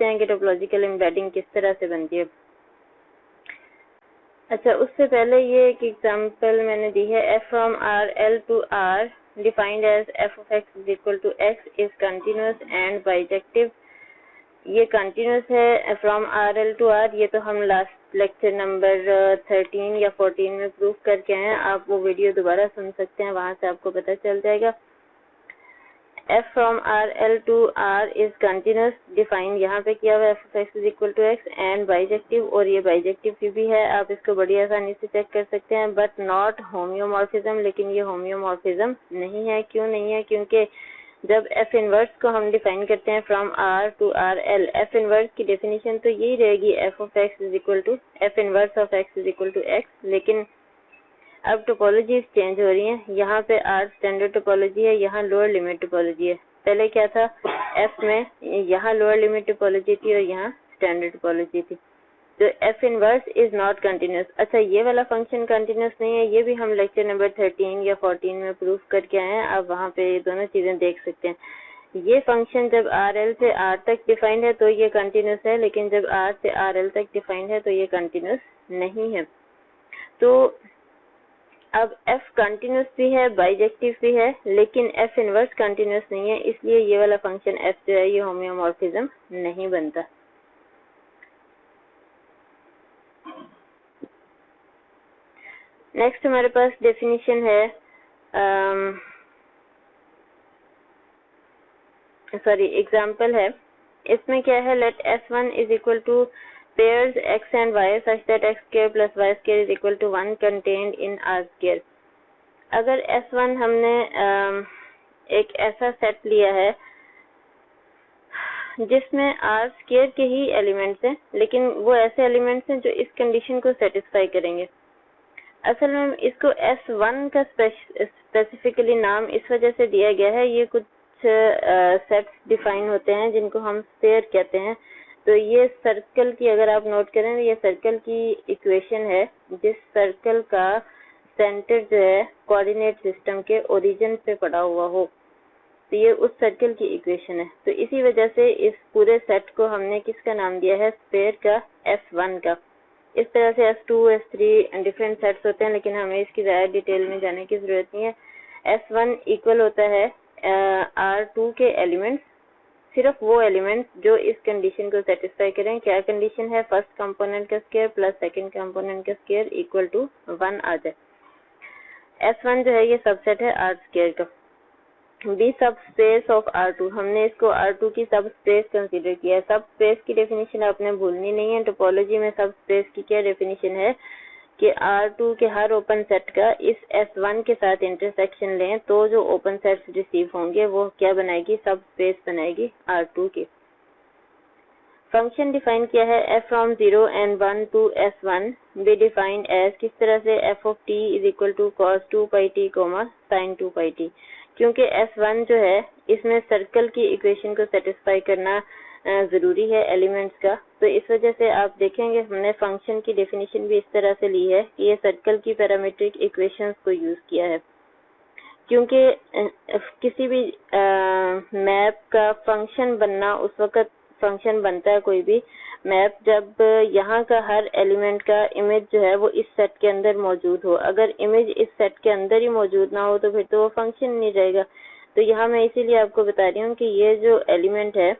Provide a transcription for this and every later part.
समझते हैं कि टोपोलॉजिकल एम्बेडिंग किस तरह से बनती है। अच्छा, उससे पहले ये एक एग्जांपल मैंने दी है, f from R L to R defined as f of x is equal to x is continuous and bijective। ये कंटिन्यूस है from R L to R, ये तो हम लास्ट लेक्चर नंबर 13 या 14 में प्रूव करके आए हैं। आप वो वीडियो दोबारा सुन सकते हैं, वहां से आपको पता चल जाएगा। f from R L to R is continuous, define यहाँ पे किया हुआ है, f of x is equal to x and bijective, और ये बाइजेक्टिव भी है, आप इसको बड़ी आसानी से चेक कर सकते हैं, बट नॉट होम्योमॉर्फिज्म। लेकिन ये होम्योमॉर्फिज्म नहीं है। क्यों नहीं है? क्योंकि जब एफ इनवर्स को हम डिफाइन करते हैं from R to R L, f inverse की डेफिनेशन तो यही रहेगी, f of x is equal to f inverse of x is equal to x. लेकिन अब टोपोलॉजी चेंज हो रही है, यहाँ पे आर स्टैंडर्ड टोपोलॉजी है, यहाँ लोअर लिमिट टोपोलॉजी है। पहले क्या था, एफ में यहाँ लोअर लिमिट टोपोलॉजी थी और यहाँ स्टैंडर्ड टोपोलॉजी थी। तो F inverse is not continuous. अच्छा, ये वाला फंक्शन कंटिन्यूस नहीं है, ये भी हम लेक्चर नंबर 13 या 14 में प्रूफ करके आए हैं। आप वहाँ पे दोनों चीजें देख सकते हैं। ये फंक्शन जब आर एल से आर तक डिफाइंड है तो ये कंटिन्यूस है, लेकिन जब आर से आर एल तक डिफाइंड है तो ये कंटिन्यूस नहीं है। तो अब एफ कंटिन्यूस भी है, बाइजेक्टिव भी है, लेकिन एफ इनवर्स कंटिन्यूस नहीं है, इसलिए ये वाला फंक्शन एफ जो है ये होम्योमॉर्फिज्म नहीं बनता। नेक्स्ट हमारे पास डेफिनेशन है, एग्जाम्पल है। इसमें क्या है, let S1 is equal to pairs x and y such that x square plus y square is equal to 1 contained in R square. अगर S1 हमने एक ऐसा सेट लिया है जिसमें R स्क्वायर के ही एलिमेंट्स हैं, लेकिन वो ऐसे एलिमेंट्स हैं जो इस कंडीशन को सेटिस्फाई करेंगे। असल में इसको S1 का स्पेसिफिकली नाम इस वजह से दिया गया है, ये कुछ सेट्स डिफाइन होते हैं जिनको हम स्फीयर कहते हैं। तो ये सर्कल की, अगर आप नोट करें, ये सर्कल की इक्वेशन है, जिस सर्कल का सेंटर जो है कोऑर्डिनेट सिस्टम के ओरिजिन पे पड़ा हुआ हो, तो ये उस सर्कल की इक्वेशन है। तो इसी वजह से इस पूरे सेट को हमने किसका नाम दिया है, स्फीयर का, S1 का। इस तरह से S2, S3 डिफरेंट सेट्स होते हैं, लेकिन हमें इसकी ज्यादा डिटेल में जाने की जरूरत नहीं है। S1 इक्वल होता है R2 के एलिमेंट्स, सिर्फ वो एलिमेंट्स जो इस कंडीशन को सेटिस्फाई करें। क्या कंडीशन है, फर्स्ट कंपोनेंट का स्क्वायर प्लस सेकंड कंपोनेंट का स्क्वायर इक्वल टू 1 आ जाए। S1 जो है ये सबसेट है R स्क्वायर का। बी सब स्पेस ऑफ R2, हमने इसको R2 की सब स्पेस कंसीडर किया है। सब स्पेस की डेफिनेशन आपने भूलनी नहीं है। टोपोलॉजी में सब स्पेस की क्या डेफिनेशन है कि R2 के हर ओपन सेट का इस S1 के साथ इंटरसेक्शन लें तो जो ओपन सेट्स रिसीव होंगे वो क्या बनाएगी, सब स्पेस बनाएगी R2 की। फंक्शन डिफाइन किया है, f from 0 and 1 to S1 be defined as, किस तरह से, f of t is equal to cos 2 pi t, sin 2 pi t। क्योंकि S1 जो है इसमें सर्कल की इक्वेशन को सेटिस्फाई करना जरूरी है एलिमेंट्स का, तो इस वजह से आप देखेंगे हमने फंक्शन की डेफिनेशन भी इस तरह से ली है कि ये सर्कल की पैरामीट्रिक इक्वेशंस को यूज किया है। क्योंकि किसी भी मैप का फंक्शन बनना, उस वक्त फंक्शन बनता है कोई भी मैप जब यहाँ का हर एलिमेंट का इमेज जो है वो इस सेट के अंदर मौजूद हो। अगर इमेज इस सेट के अंदर ही मौजूद ना हो तो फिर तो वो फंक्शन नहीं रहेगा। तो यहाँ मैं इसीलिए आपको बता रही हूँ कि ये जो एलिमेंट है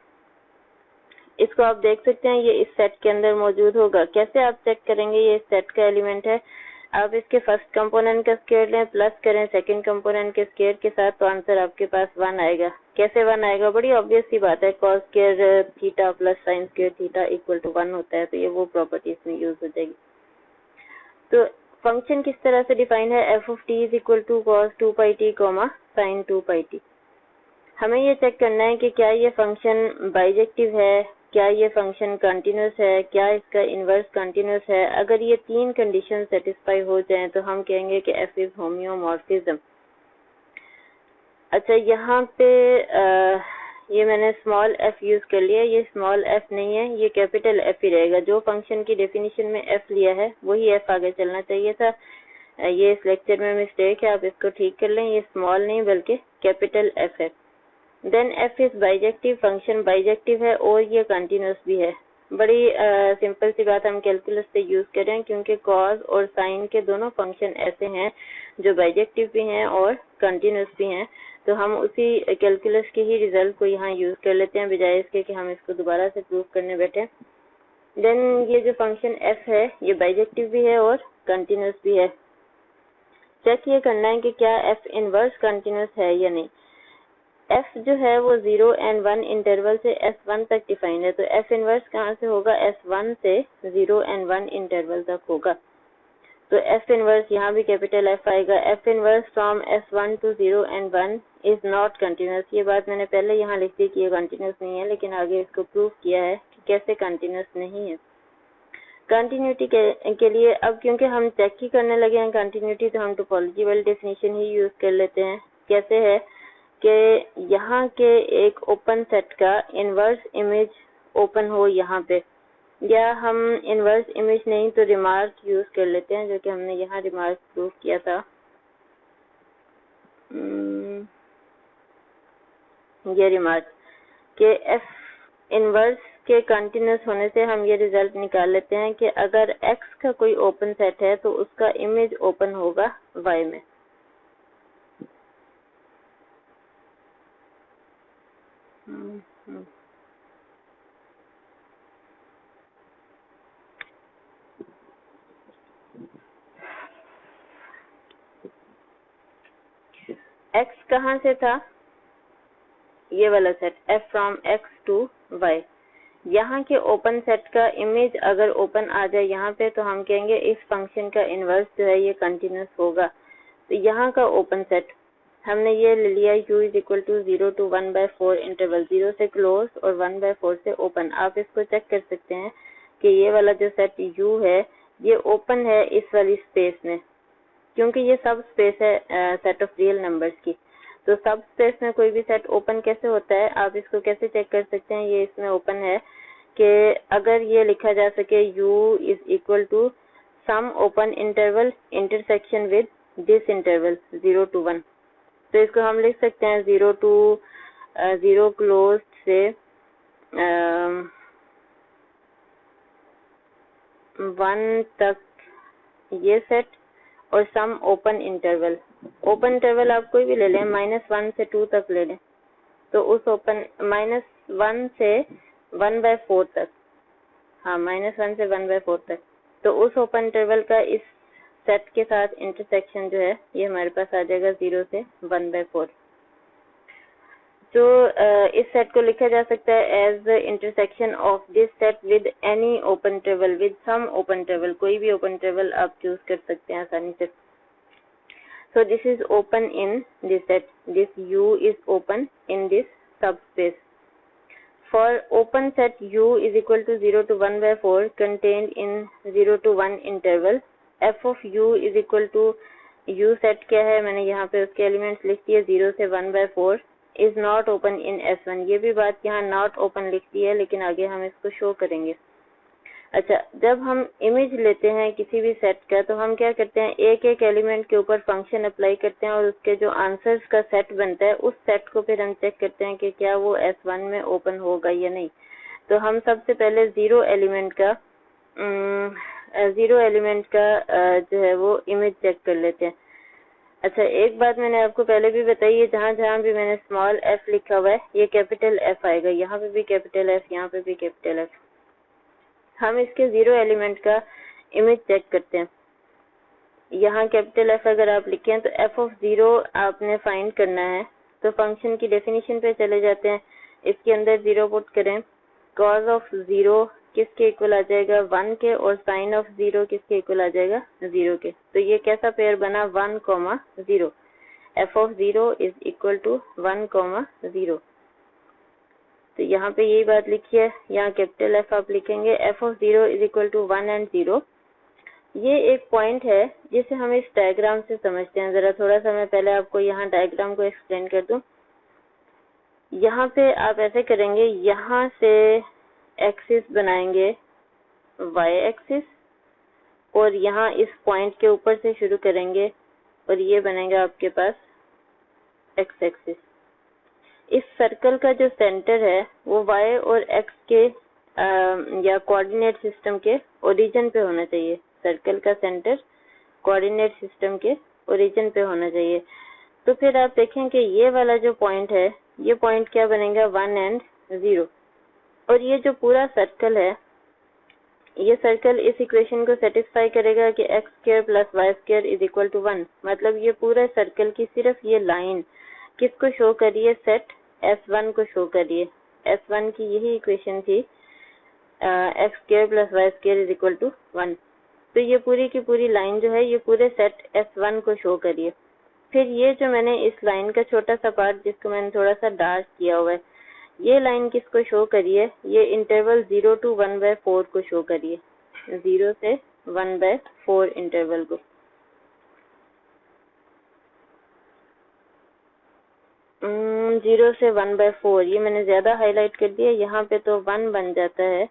इसको आप देख सकते हैं, ये इस सेट के अंदर मौजूद होगा। कैसे आप चेक करेंगे ये इस सेट का एलिमेंट है, आप इसके फर्स्ट कंपोनेंट का स्क्वायर लें, प्लस करें सेकंड कंपोनेंट के स्क्वायर के साथ, तो आंसर आपके पास 1 आएगा। कैसे 1 आएगा, बड़ी ऑब्वियस सी बात है, cos square theta plus sin square theta equal to 1 होता है, तो ये वो प्रॉपर्टी इसमें यूज हो जाएगी। तो फंक्शन किस तरह से डिफाइन है, f of t is equal to cos 2 pi t, sin 2 pi t। हमें ये चेक करना है कि क्या ये फंक्शन बाइजेक्टिव है, क्या ये फंक्शन कंटिन्यूस है, क्या इसका इनवर्स कंटिन्यूस है। अगर ये 3 कंडीशन सेटिस्फाई हो जाएं तो हम कहेंगे कि f इज होम्योमॉर्फिज्म। अच्छा, यहाँ पे ये मैंने स्मॉल f यूज कर लिया, ये स्मॉल f नहीं है, ये कैपिटल F ही रहेगा। जो फंक्शन की डेफिनेशन में f लिया है वही f आगे चलना चाहिए था। ये इस लेक्चर में मिस्टेक है, आप इसको ठीक कर लें, ये स्मॉल नहीं बल्कि कैपिटल F है। Then F is bijective, function bijective है और ये कंटिन्यूस भी है। बड़ी सिंपल सी बात हम कैलकुलस से यूज करें क्योंकि कॉज और साइन के दोनों फंक्शन ऐसे हैं जो बाइजेक्टिव भी हैं और कंटिन्यूस भी हैं, तो हम उसी कैलकुलस के ही रिजल्ट को यहाँ यूज कर लेते हैं बजाय इसके कि हम इसको दोबारा से प्रूव करने बैठे। देन ये जो फंक्शन एफ है ये बाइजेक्टिव भी है और कंटिन्यूस भी है। चेक ये करना है कि क्या एफ इनवर्स कंटिन्यूस है या नहीं। एफ जो है वो 0 and 1 इंटरवल से S1 तक डिफाइंड है, तो एफ इनवर्स कहाँ से होगा, S1 से 0 and 1 इंटरवल तक होगा। तो एफ इनवर्स यहाँ भी कैपिटल एफ आएगा। F inverse from S1 to 0 and 1 is not continuous. ये बात मैंने पहले यहाँ लिख दी कि ये कंटिन्यूस नहीं है, लेकिन आगे इसको प्रूव किया है कि कैसे कंटिन्यूस नहीं है। कंटिन्यूटी के लिए अब क्योंकि हम चेक ही करने लगे हैं कंटिन्यूटी, तो हम टोपोलॉजी वाली डेफिनेशन ही यूज कर लेते हैं। कैसे है कि यहाँ के एक ओपन सेट का इनवर्स इमेज ओपन हो यहाँ पे, या हम इनवर्स इमेज नहीं तो रिमार्क यूज कर लेते हैं, जो कि हमने यहाँ रिमार्क प्रूव किया था। ये रिमार्क के एफ इनवर्स के कंटिन्यूस होने से हम ये रिजल्ट निकाल लेते हैं कि अगर x का कोई ओपन सेट है तो उसका इमेज ओपन होगा y में। x कहाँ से था, ये वाला set f from x to y। यहाँ के ओपन सेट का इमेज अगर ओपन आ जाए यहाँ पे तो हम कहेंगे इस फंक्शन का इनवर्स जो है ये कंटिन्यूस होगा। तो यहाँ का ओपन सेट हमने ये ले लिया u is equal to 0 to 1/4 interval, 0 से क्लोज और 1/4 से ओपन। आप इसको चेक कर सकते हैं कि ये वाला जो सेट u है ये ओपन है इस वाली स्पेस में, क्योंकि ये सब स्पेस है सेट ऑफ रियल नंबर्स की। तो सब स्पेस में कोई भी सेट ओपन कैसे होता है, आप इसको कैसे चेक कर सकते हैं, ये इसमें ओपन है कि अगर ये लिखा जा सके u is equal to some open interval intersection with this interval 0 to 1, तो इसको हम लिख सकते हैं 0 to 0 क्लोज से 1 तक ये सेट और सम ओपन इंटरवल। ओपन इंटरवल आप कोई भी ले लें, -1 से 2 तक ले लें, तो उस ओपन -1 से 1/4 तक, हाँ -1 से 1/4 तक, तो उस ओपन इंटरवल का इस सेट के साथ इंटरसेक्शन जो है ये हमारे पास आ जाएगा 0 से 1/4। तो इस सेट को लिखा जा सकता है as the intersection of this set with any open interval with some open interval. कोई भी ओपन इंटरवल आप चूज कर सकते हैं आसानी से। So this is open in this set. This U is open in this subspace. For open set U is equal to 0 to 1/4 contained in 0 to 1 interval, f of U is equal to U set क्या है, मैंने यहाँ पे उसके elements लिख दिए 0 से 1/4 is not open in S1। ये भी बात यहाँ not open लिख दी है, लेकिन आगे हम इसको शो करेंगे। अच्छा, जब हम इमेज लेते हैं किसी भी सेट का तो हम क्या करते हैं, एक एक एलिमेंट के ऊपर फंक्शन अप्लाई करते हैं और उसके जो आंसर्स का सेट बनता है उस सेट को फिर हम चेक करते हैं कि क्या वो S1 में ओपन होगा या नहीं। तो हम सबसे पहले जीरो एलिमेंट का जो है वो इमेज चेक कर लेते हैं। अच्छा, एक बात मैंने आपको पहले भी बताई है, जहाँ जहाँ भी मैंने स्मॉल f लिखा हुआ है ये कैपिटल F आएगा, यहाँ पे भी कैपिटल F, यहाँ पे भी कैपिटल F। हम इसके जीरो एलिमेंट का इमेज चेक करते हैं। यहाँ कैपिटल F अगर आप लिखें तो f of 0 आपने फाइंड करना है, तो फंक्शन की डेफिनेशन पे चले जाते हैं, इसके अंदर 0 पुट करें, cos of 0 किसके इक्वल आ जाएगा 1 के, और sin of 0 किसके इक्वल आ जाएगा 0 के। तो ये कैसा पेयर बना 1, 0। f of 0 is equal to 1, 0। तो यहाँ पे यही बात लिखी है, यहाँ कैपिटल F आप लिखेंगे, f of 0 is equal to 1 and 0। ये एक पॉइंट है जिसे हम इस डायग्राम से समझते हैं। जरा थोड़ा सा मैं पहले आपको यहाँ डायग्राम को एक्सप्लेन कर दूं। यहाँ पे आप ऐसे करेंगे, यहाँ से एक्सिस बनाएंगे y एक्सिस, और यहाँ इस पॉइंट के ऊपर से शुरू करेंगे और ये बनेगा आपके पास x एक्सिस। इस सर्कल का जो सेंटर है वो y और x के या कोऑर्डिनेट सिस्टम के ओरिजिन पे होना चाहिए। सर्कल का सेंटर कोऑर्डिनेट सिस्टम के ओरिजिन पे होना चाहिए। तो फिर आप देखें कि ये वाला जो पॉइंट है, ये पॉइंट क्या बनेगा, 1 and 0। और ये जो पूरा सर्कल है, ये सर्कल इस इक्वेशन को सेटिस्फाई करेगा कि x square plus y square is equal to 1। मतलब ये पूरा सर्कल की सिर्फ ये लाइन किसको शो कर रही है, सेट S1 को शो कर रही है। S1 की यही इक्वेशन थी, x square plus y square is equal to 1। तो ये पूरी की पूरी लाइन जो है ये पूरे सेट S1 को शो कर रही है। फिर ये जो मैंने इस लाइन का छोटा सा पार्ट जिसको मैंने थोड़ा सा डार्क किया हुआ है, ये लाइन किसको शो करी है, ये इंटरवल 0 to 1/4 को शो करी है, 0 से 1/4 इंटरवल को। 0 से 1/4 ये मैंने ज्यादा हाईलाइट कर दिया, यहाँ पे तो 1 बन जाता है,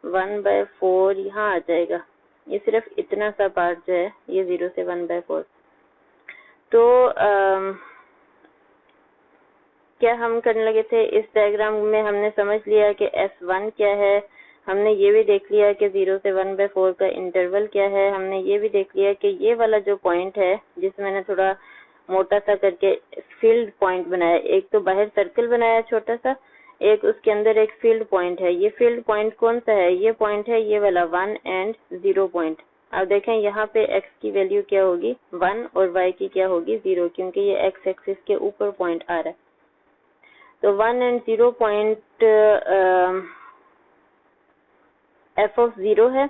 1/4 यहाँ आ जाएगा। ये सिर्फ इतना सा पार्ट जो है ये 0 से 1/4। तो क्या हम करने लगे थे, इस डायग्राम में हमने समझ लिया कि S1 क्या है, हमने ये भी देख लिया कि 0 से 1/4 का इंटरवल क्या है, हमने ये भी देख लिया कि ये वाला जो पॉइंट है जिसमें मैंने थोड़ा मोटा सा करके फील्ड पॉइंट बनाया, एक तो बाहर सर्कल बनाया छोटा सा, एक उसके अंदर एक फील्ड पॉइंट है। ये फील्ड पॉइंट कौन सा है, ये पॉइंट है ये वाला 1 and 0 पॉइंट। अब देखें यहाँ पे x की वैल्यू क्या होगी 1 और y की क्या होगी 0, क्योंकि ये x एक्सिस के ऊपर पॉइंट आ रहा है। तो 1 and 0 पॉइंट f(0) है।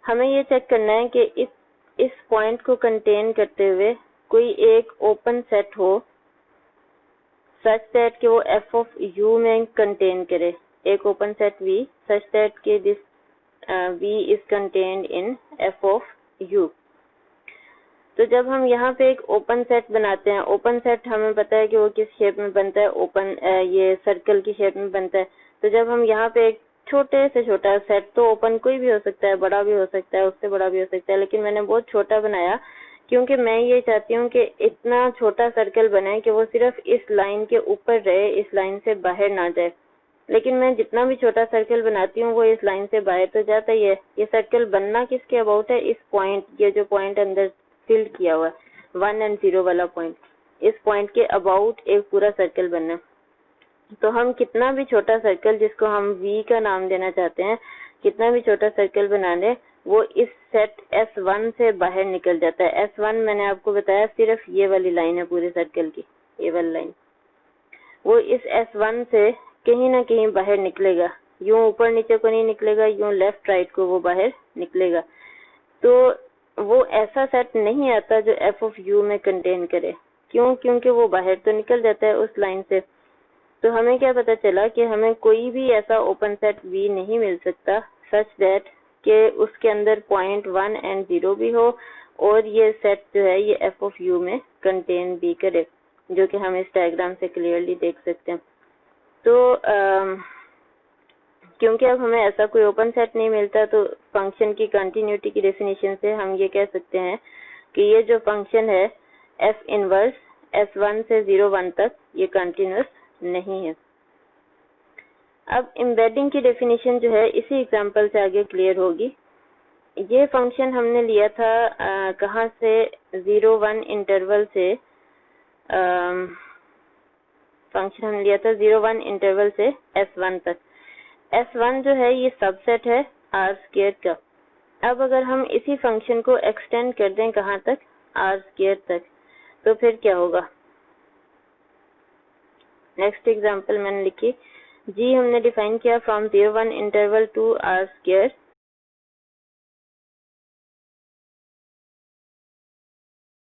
हमें ये चेक करना है कि इस पॉइंट को कंटेन करते हुए कोई एक ओपन सेट हो सच दैट कि वो f(u) में कंटेन करे, एक open set V such that कि this V is contained in f(u). तो जब हम यहाँ पे एक ओपन सेट बनाते हैं, ओपन सेट हमें पता है कि वो किस शेप में बनता है, ओपन ये सर्कल की शेप में बनता है। तो जब हम यहाँ पे एक छोटे से छोटा सेट, तो ओपन कोई भी हो सकता है, बड़ा भी हो सकता है, उससे बड़ा भी हो सकता है, लेकिन मैंने बहुत छोटा बनाया क्योंकि मैं ये चाहती हूँ कि इतना छोटा सर्कल बने कि वो सिर्फ इस लाइन के ऊपर रहे, इस लाइन से बाहर ना जाए। लेकिन मैं जितना भी छोटा सर्कल बनाती हूँ वो इस लाइन से बाहर तो जाता ही है। ये सर्कल बनना किसके अबाउट है, इस पॉइंट, ये जो पॉइंट अंदर फिल किया हुआ है 1 and 0 वाला पॉइंट, इस पॉइंट के अबाउट एक पूरा सर्कल बनना। तो हम कितना भी छोटा सर्कल जिसको हम V का नाम देना चाहते हैं, कितना भी छोटा सर्कल बनाने, वो इस सेट S1 से बाहर निकल जाता है। S1 मैंने आपको बताया सिर्फ ये वाली लाइन है पूरे सर्कल की, ये वाली लाइन, वो इस S1 से कहीं ना कहीं बाहर निकलेगा, यूं ऊपर नीचे को नहीं निकलेगा, यूं लेफ्ट राइट को वो बाहर निकलेगा। तो वो ऐसा सेट नहीं आता जो f(u) में कंटेन करे। क्यों? क्योंकि वो बाहर तो निकल जाता है उस लाइन से। तो हमें क्या पता चला कि हमें कोई भी ऐसा ओपन सेट V नहीं मिल सकता सच दैट कि उसके अंदर पॉइंट 1 and 0 भी हो और ये सेट जो है ये f(u) में कंटेन भी करे, जो कि हम इस डायग्राम से क्लियरली देख सकते हैं। तो क्योंकि अब हमें ऐसा कोई ओपन सेट नहीं मिलता, तो फंक्शन की कंटिन्यूटी की डेफिनेशन से हम ये कह सकते हैं कि ये जो फंक्शन है f इनवर्स S1 से 0 1 तक ये कंटिन्यूस नहीं है। अब एम्बेडिंग की डेफिनेशन जो है इसी एग्जांपल से आगे क्लियर होगी। ये फंक्शन हमने लिया था कहाँ से, 0-1 इंटरवल से, फंक्शन हमने लिया था 0-1 इंटरवल से S1 तक। S1 जो है ये सबसेट है R² का। अब अगर हम इसी फंक्शन को एक्सटेंड कर दें कहाँ तक, R² तक, तो फिर क्या होगा। नेक्स्ट एग्जांपल मैंने लिखी, G हमने डिफाइन किया फ्रॉम 0-1 इंटरवल टू R²,